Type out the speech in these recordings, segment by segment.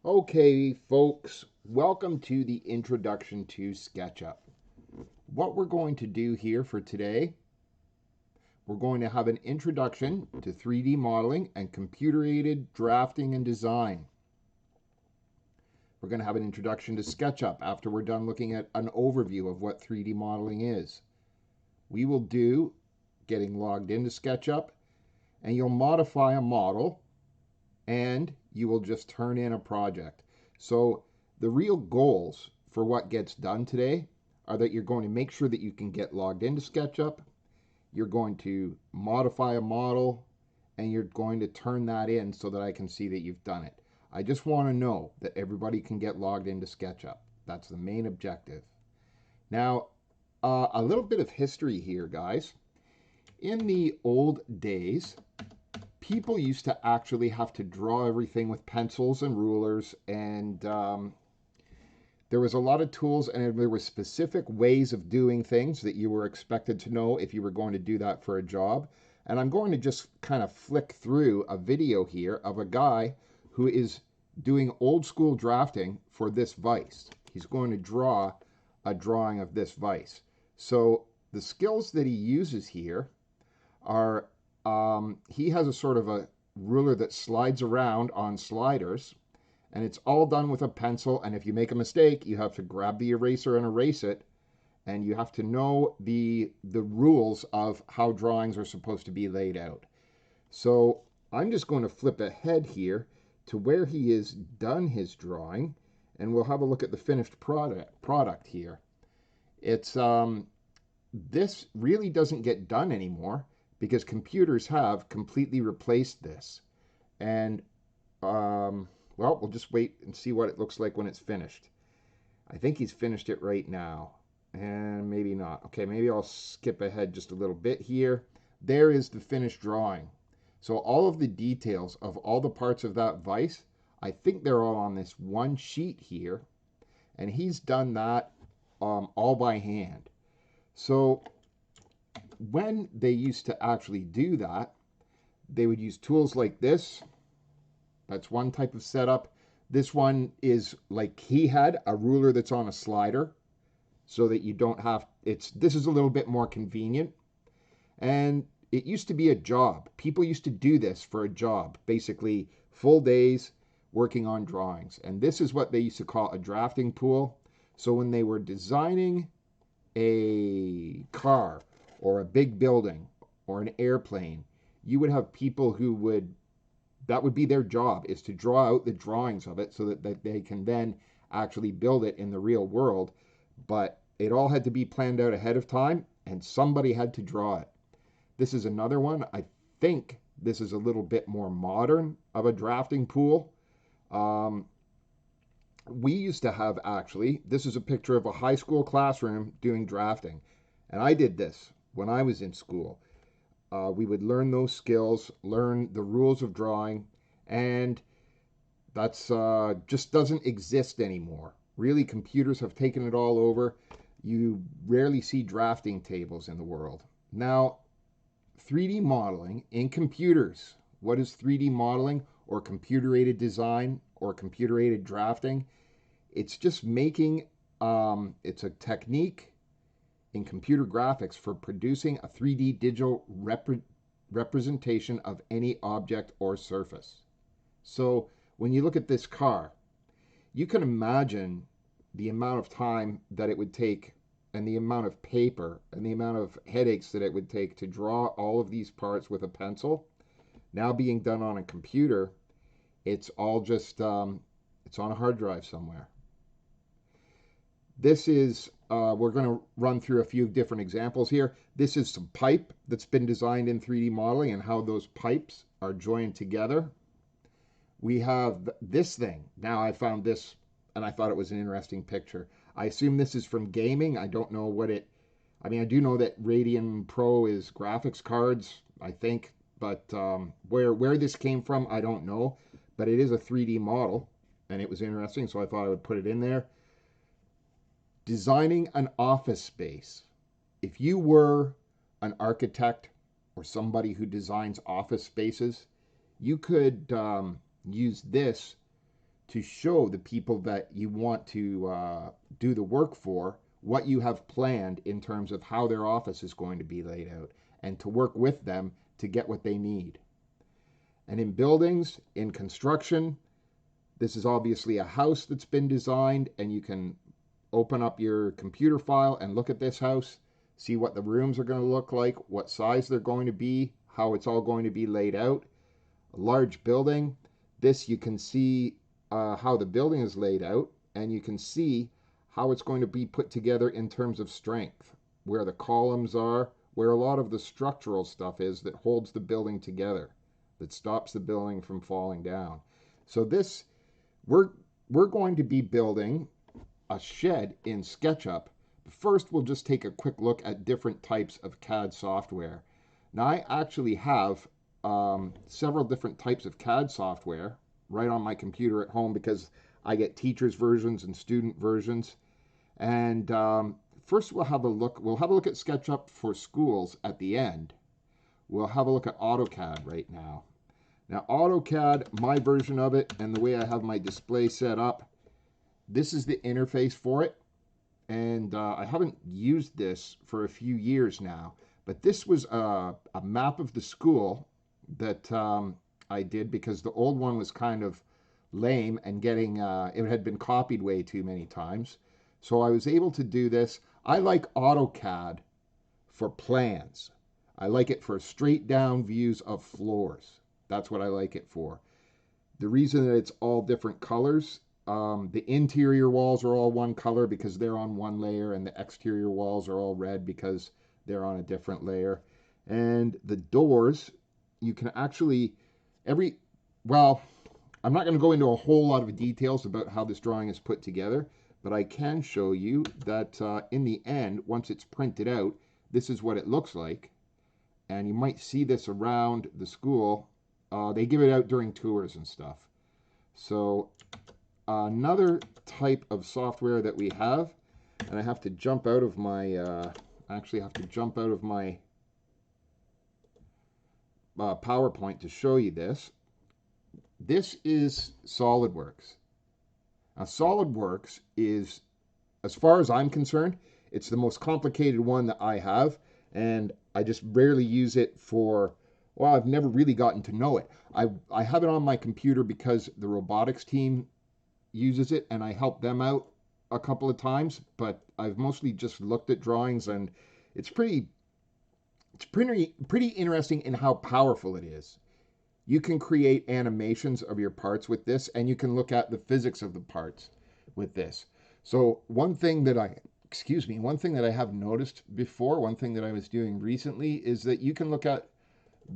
Okay, folks, welcome to the introduction to SketchUp. What we're going to do here for today, we're going to have an introduction to 3D modeling and computer-aided drafting and design. We're going to have an introduction to SketchUp after we're done looking at an overview of what 3D modeling is. We will do getting logged into SketchUp, and you'll modify a model and you will just turn in a project. So the real goals for what gets done today are that you're going to make sure that you can get logged into SketchUp, you're going to modify a model, and you're going to turn that in so that I can see that you've done it. I just want to know that everybody can get logged into SketchUp. That's the main objective. Now, a little bit of history here, guys. In the old days, people used to actually have to draw everything with pencils and rulers, and there was a lot of tools, and there were specific ways of doing things that you were expected to know if you were going to do that for a job. And I'm going to just kind of flick through a video here of a guy who is doing old school drafting for this vise. He's going to draw a drawing of this vise. So the skills that he uses here are he has a sort of a ruler that slides around on sliders, and it's all done with a pencil. And if you make a mistake, you have to grab the eraser and erase it, and you have to know the rules of how drawings are supposed to be laid out. So I'm just going to flip ahead here to where he has done his drawing, and we'll have a look at the finished product here. It's this really doesn't get done anymore because computers have completely replaced this. And, well, we'll just wait and see what it looks like when it's finished. I think he's finished it right now. And maybe not. Okay, maybe I'll skip ahead just a little bit here. There is the finished drawing. So all of the details of all the parts of that vise, I think they're all on this one sheet here. And he's done that all by hand. So when they used to actually do that, they would use tools like this. That's one type of setup. This one is like he had a ruler that's on a slider so that you don't have, this is a little bit more convenient. And it used to be a job. People used to do this for a job, basically full days working on drawings. And this is what they used to call a drafting pool. So when they were designing a car or a big building or an airplane, you would have people who would, that would be their job, is to draw out the drawings of it so that they can then actually build it in the real world. But it all had to be planned out ahead of time, and somebody had to draw it. This is another one. I think this is a little bit more modern of a drafting pool. We used to have, actually, this is a picture of a high school classroom doing drafting. And I did this when I was in school. We would learn those skills, learn the rules of drawing, and that's just doesn't exist anymore. Really, computers have taken it all over. You rarely see drafting tables in the world. Now, 3D modeling in computers. What is 3D modeling or computer-aided design or computer-aided drafting? It's just making, it's a technique in computer graphics for producing a 3D digital representation of any object or surface. So when you look at this car, you can imagine the amount of time that it would take and the amount of paper and the amount of headaches that it would take to draw all of these parts with a pencil. Now being done on a computer, it's all just, it's on a hard drive somewhere. This is, we're going to run through a few different examples here. This is some pipe that's been designed in 3D modeling and how those pipes are joined together. We have this thing. Now I found this and I thought it was an interesting picture. I assume this is from gaming. I don't know what it, I mean, I do know that Radeon Pro is graphics cards, I think, but where this came from, I don't know. But it is a 3D model and it was interesting, so I thought I would put it in there. Designing an office space. If you were an architect or somebody who designs office spaces, you could use this to show the people that you want to do the work for what you have planned in terms of how their office is going to be laid out, and to work with them to get what they need. And in buildings, in construction, this is obviously a house that's been designed, and you can open up your computer file and look at this house, see what the rooms are going to look like, what size they're going to be, how it's all going to be laid out. A large building, this you can see how the building is laid out, and you can see how it's going to be put together in terms of strength, where the columns are, where a lot of the structural stuff is that holds the building together, that stops the building from falling down. So this, we're going to be building a shed in SketchUp. First, we'll just take a quick look at different types of CAD software. Now, I actually have several different types of CAD software right on my computer at home, because I get teachers versions and student versions. And first we'll have a look at SketchUp for schools at the end. We'll have a look at AutoCAD right now. Now, AutoCAD, my version of it, and the way I have my display set up, this is the interface for it. And I haven't used this for a few years now, but this was a map of the school that I did, because the old one was kind of lame and getting, it had been copied way too many times. So I was able to do this. I like AutoCAD for plans. I like it for straight down views of floors. That's what I like it for. The reason that it's all different colors, the interior walls are all one color because they're on one layer, and the exterior walls are all red because they're on a different layer. And the doors, you can actually, well, I'm not going to go into a whole lot of details about how this drawing is put together, but I can show you that in the end, once it's printed out, this is what it looks like. And you might see this around the school. They give it out during tours and stuff. So another type of software that we have, and I have to jump out of my, PowerPoint to show you this. This is SolidWorks. Now, SolidWorks is, as far as I'm concerned, it's the most complicated one that I have, and I just rarely use it for, well, I've never really gotten to know it. I have it on my computer because the robotics team uses it, and I help them out a couple of times, but I've mostly just looked at drawings, and it's pretty interesting in how powerful it is. You can create animations of your parts with this, and you can look at the physics of the parts with this. So one thing that I have noticed before, one thing that I was doing recently, is that you can look at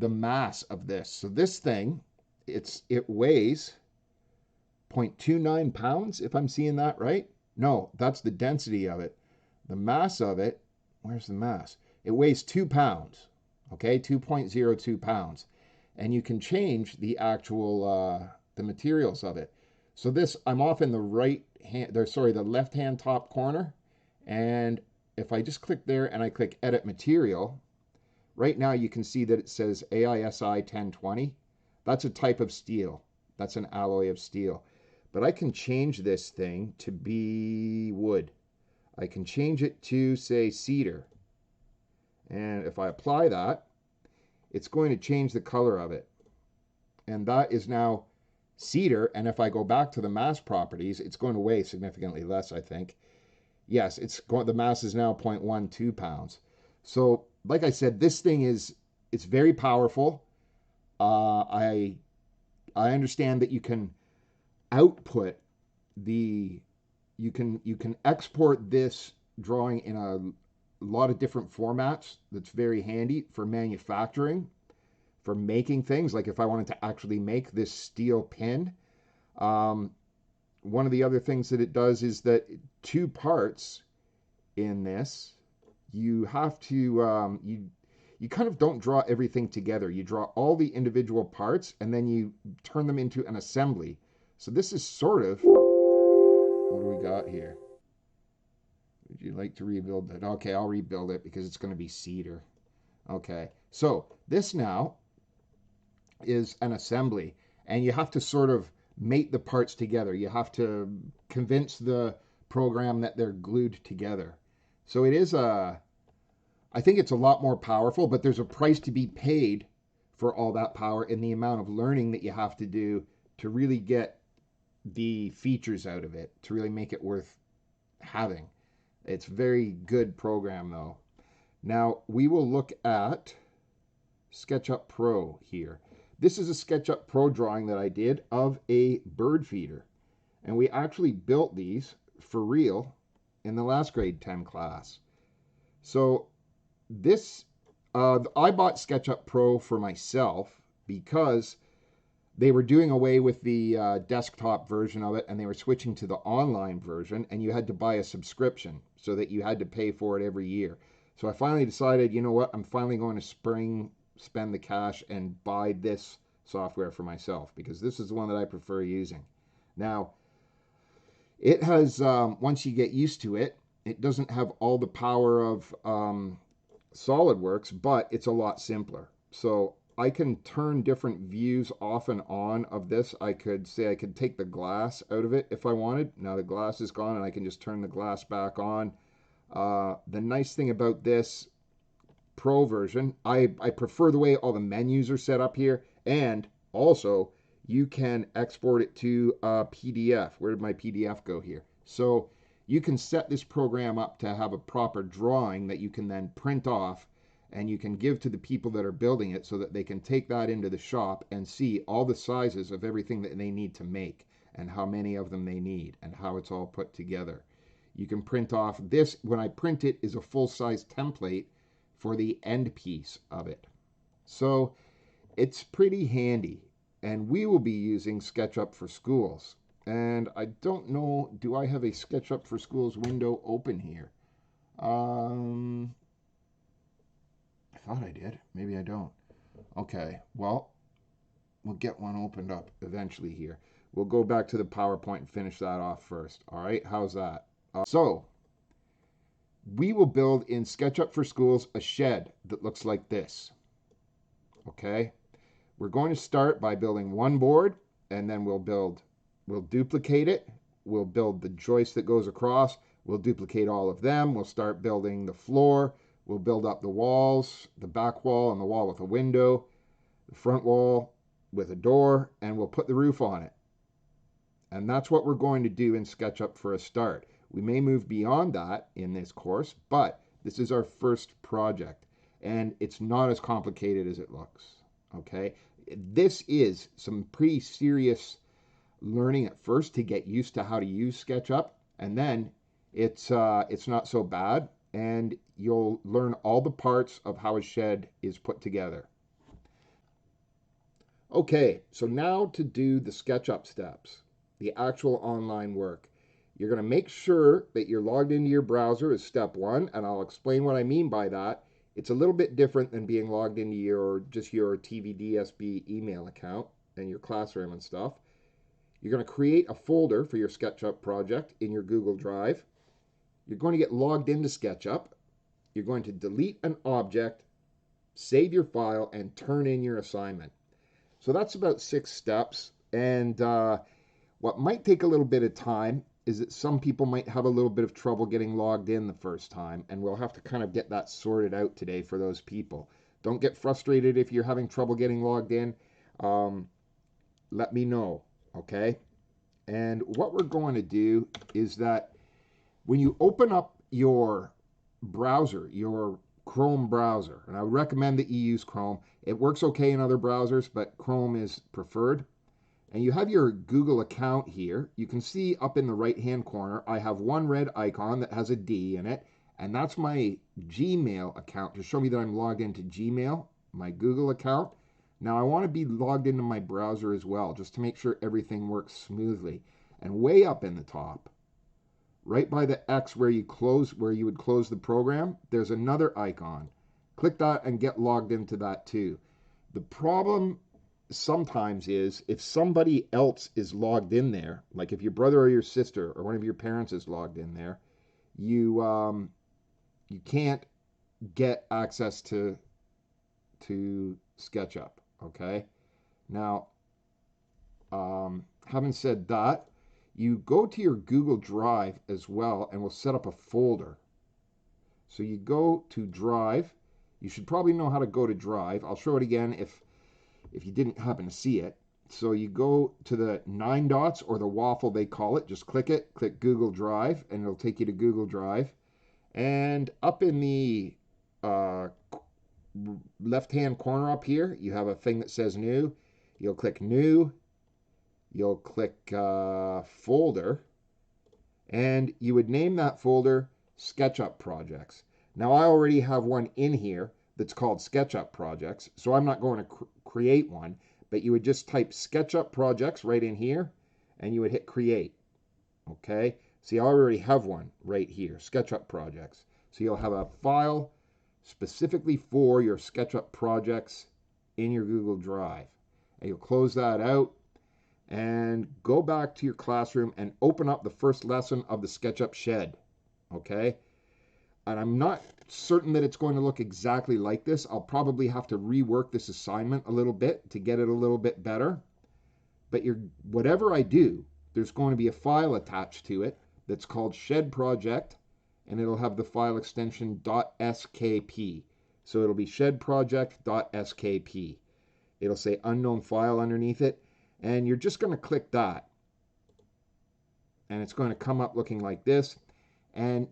the mass of this. So this thing, it weighs 0.29 pounds, if I'm seeing that right. No, that's the density of it. The mass of it, where's the mass? It weighs 2 pounds, okay, 2.02 pounds. And you can change the actual, the materials of it. So this, I'm off in the the left-hand top corner. And if I just click there and I click Edit Material, right now you can see that it says AISI 1020. That's a type of steel. That's an alloy of steel. But I can change this thing to be wood. I can change it to, say, cedar. And if I apply that, it's going to change the color of it. And that is now cedar. And if I go back to the mass properties, it's going to weigh significantly less, I think. Yes, the mass is now 0.12 pounds. So, like I said, this thing it's very powerful. I understand that you can output you can export this drawing in a lot of different formats. That's very handy for manufacturing, for making things. Like if I wanted to actually make this steel pin, one of the other things that it does is that 2 parts in this, you have to you kind of don't draw everything together. You draw all the individual parts and then you turn them into an assembly. So this is sort of, what do we got here? Would you like to rebuild it? Okay, I'll rebuild it because it's going to be cedar. Okay, so this now is an assembly, and you have to sort of mate the parts together. You have to convince the program that they're glued together. So it is I think it's a lot more powerful, but there's a price to be paid for all that power and the amount of learning that you have to do to really get the features out of it, to really make it worth having. It's a very good program though. Now we will look at SketchUp Pro here. This is a SketchUp Pro drawing that I did of a bird feeder. And we actually built these for real in the last grade 10 class. So this, I bought SketchUp Pro for myself because they were doing away with the desktop version of it and they were switching to the online version, and you had to buy a subscription so that you had to pay for it every year. So I finally decided, you know what, I'm finally going to spend the cash and buy this software for myself because this is the one that I prefer using. Now, it has, once you get used to it, it doesn't have all the power of SolidWorks, but it's a lot simpler. So I can turn different views off and on of this. I could say I could take the glass out of it if I wanted. Now the glass is gone and I can just turn the glass back on. The nice thing about this Pro version, I prefer the way all the menus are set up here, and also you can export it to a PDF. Where did my PDF go here? So you can set this program up to have a proper drawing that you can then print off and you can give to the people that are building it so that they can take that into the shop and see all the sizes of everything that they need to make and how many of them they need and how it's all put together. You can print off this. When I print it, is a full-size template for the end piece of it. So it's pretty handy, and we will be using SketchUp for Schools. And I don't know, do I have a SketchUp for Schools window open here? I thought I did. Maybe I don't. Okay, well, we'll get one opened up eventually here. We'll go back to the PowerPoint and finish that off first. All right, how's that? So we will build in SketchUp for Schools a shed that looks like this. Okay, we're going to start by building one board, and then we'll duplicate it. We'll build the joist that goes across. We'll duplicate all of them. We'll start building the floor. We'll build up the walls, the back wall and the wall with a window, the front wall with a door, and we'll put the roof on it. And that's what we're going to do in SketchUp for a start. We may move beyond that in this course, but this is our first project, and it's not as complicated as it looks, okay? This is some pretty serious learning at first to get used to how to use SketchUp, and then it's not so bad, and you'll learn all the parts of how a shed is put together. Okay, so now to do the SketchUp steps, the actual online work. You're going to make sure that you're logged into your browser as step one, and I'll explain what I mean by that. It's a little bit different than being logged into your TVDSB email account and your classroom and stuff. You're going to create a folder for your SketchUp project in your Google Drive. You're going to get logged into SketchUp. You're going to delete an object, save your file, and turn in your assignment. So that's about 6 steps, and what might take a little bit of time is that some people might have a little bit of trouble getting logged in the first time, and we'll have to kind of get that sorted out today for those people. Don't get frustrated if you're having trouble getting logged in. Let me know, okay? And what we're going to do is that when you open up your browser, your Chrome browser, and I would recommend that you use Chrome. It works okay in other browsers, but Chrome is preferred. And you have your Google account here. You can see up in the right-hand corner, I have one red icon that has a D in it, and that's my Gmail account to show me that I'm logged into Gmail, my Google account. Now I want to be logged into my browser as well, just to make sure everything works smoothly. And way up in the top, right by the X where you would close the program, there's another icon. Click that and get logged into that too. The problem sometimes is if somebody else is logged in there, like if your brother or your sister or one of your parents is logged in there, you can't get access to SketchUp. Okay, now having said that, you go to your Google Drive as well, and we'll set up a folder. So you go to Drive. You should probably know how to go to Drive. I'll show it again if you didn't happen to see it. So you go to the 9 dots, or the waffle they call it. Just click it, click Google Drive, and it'll take you to Google Drive. And up in the left-hand corner up here, you have a thing that says New. You'll click New. You'll click Folder. And you would name that folder SketchUp Projects. Now, I already have one in here that's called SketchUp Projects, so I'm not going to create one, but you would just type SketchUp Projects right in here, and you would hit Create. Okay? See, I already have one right here, SketchUp Projects. So you'll have a file specifically for your SketchUp projects in your Google Drive. And you'll close that out and go back to your classroom and open up the first lesson of the Sketchup Shed. Okay? And I'm not certain that it's going to look exactly like this. I'll probably have to rework this assignment a little bit to get it a little bit better. But whatever I do, there's going to be a file attached to it that's called Shed Project, and it'll have the file extension .skp. So it'll be shedproject.skp. It'll say unknown file underneath it, and you're just going to click that. And it's going to come up looking like this, and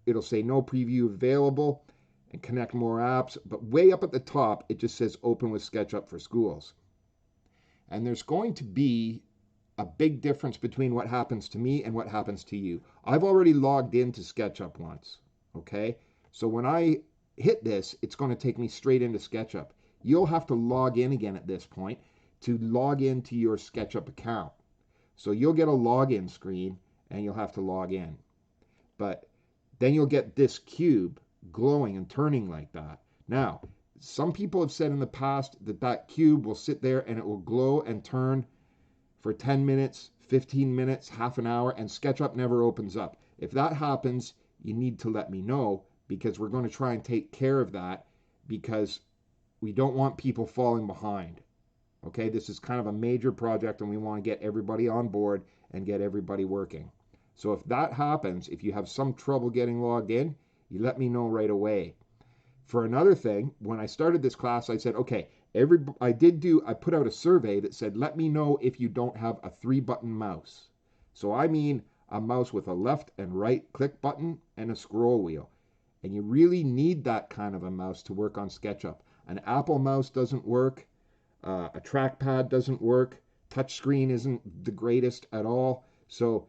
it'll say no preview available and connect more apps, but way up at the top it just says open with SketchUp for schools. And there's going to be a big difference between what happens to me and what happens to you. I've already logged into SketchUp once, okay? So when I hit this, it's going to take me straight into SketchUp. You'll have to log in again at this point to log into your SketchUp account. So you'll get a login screen and you'll have to log in. But then you'll get this cube glowing and turning like that. Now, some people have said in the past that cube will sit there and it will glow and turn for 10 minutes, 15 minutes, half an hour, and SketchUp never opens up. If that happens, you need to let me know, because we're going to try and take care of that, because we don't want people falling behind. Okay, this is kind of a major project and we want to get everybody on board and get everybody working. So if that happens, if you have some trouble getting logged in, you let me know right away. For another thing, when I started this class, I said, okay, I put out a survey that said, let me know if you don't have a 3-button mouse. So I mean a mouse with a left and right click button and a scroll wheel. And you really need that kind of a mouse to work on SketchUp. An Apple mouse doesn't work. A trackpad doesn't work. Touchscreen isn't the greatest at all. So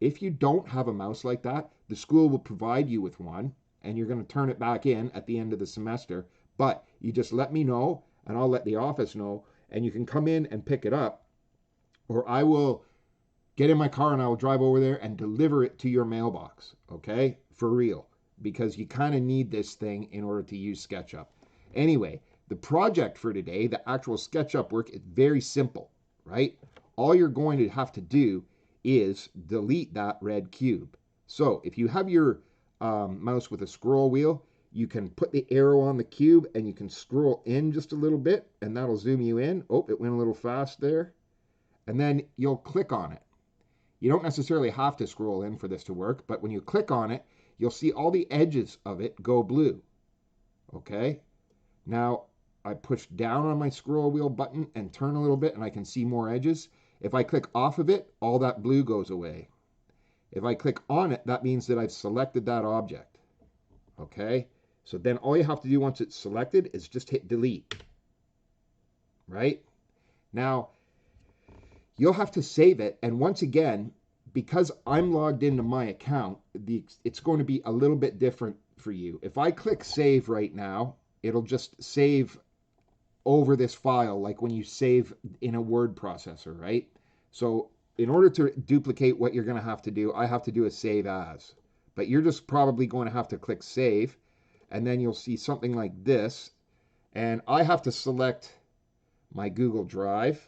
if you don't have a mouse like that, the school will provide you with one, and you're going to turn it back in at the end of the semester. But you just let me know, and I'll let the office know, and you can come in and pick it up, or I will get in my car and I will drive over there and deliver it to your mailbox, okay? For real, because you kind of need this thing in order to use SketchUp. Anyway, the project for today, the actual SketchUp work, is very simple, right? All you're going to have to do is delete that red cube. So if you have your mouse with a scroll wheel, you can put the arrow on the cube and you can scroll in just a little bit, and that'll zoom you in. Oh, it went a little fast there. And then you'll click on it. You don't necessarily have to scroll in for this to work, but when you click on it, you'll see all the edges of it go blue. Okay? Now, I push down on my scroll wheel button and turn a little bit, and I can see more edges. If I click off of it, all that blue goes away. If I click on it, that means that I've selected that object. Okay? So then all you have to do once it's selected is just hit delete. Right? Now, you'll have to save it, and once again, because I'm logged into my account, it's going to be a little bit different for you. If I click save right now, it'll just save over this file like when you save in a word processor, right? So in order to duplicate what you're going to have to do, I have to do a save as. But you're just probably going to have to click save, and then you'll see something like this. And I have to select my Google Drive.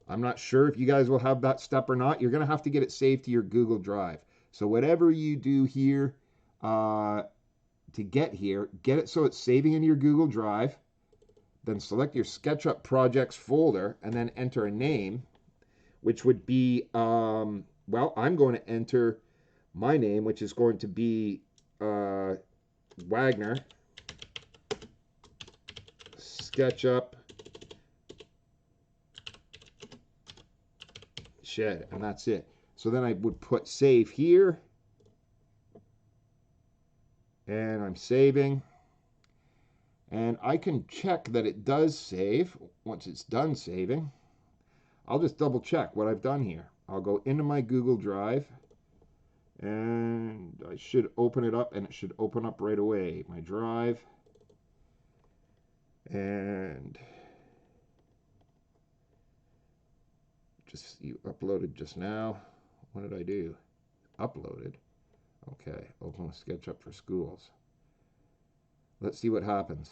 I'm not sure if you guys will have that step or not. You're going to have to get it saved to your Google Drive. So whatever you do here to get here, get it so it's saving in your Google Drive. Then select your SketchUp Projects folder and then enter a name. which would be, well, I'm going to enter my name, which is going to be Wagner Sketchup Shed, and that's it. So then I would put save here, and I'm saving, and I can check that it does save. Once it's done saving, I'll just double check what I've done here. I'll go into my Google Drive, and I should open it up, and it should open up right away. My drive, and just you uploaded just now. What did I do? Uploaded. Okay, open with SketchUp for Schools. Let's see what happens.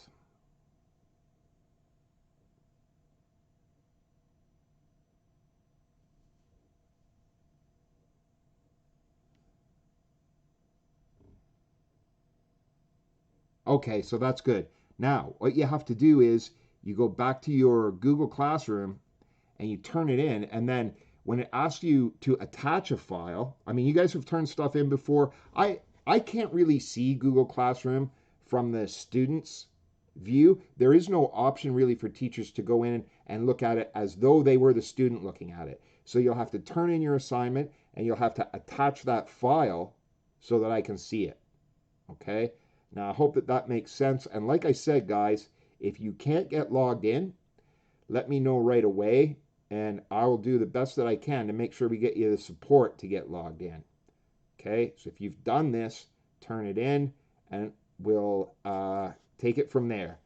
Okay, so that's good. Now, what you have to do is you go back to your Google Classroom and you turn it in, and then when it asks you to attach a file, I mean, you guys have turned stuff in before. I can't really see Google Classroom from the students' view. There is no option really for teachers to go in and look at it as though they were the student looking at it. So you'll have to turn in your assignment and you'll have to attach that file so that I can see it. Okay? Now, I hope that that makes sense. And like I said, guys, if you can't get logged in, let me know right away, and I will do the best that I can to make sure we get you the support to get logged in. Okay, so if you've done this, turn it in, and we'll take it from there.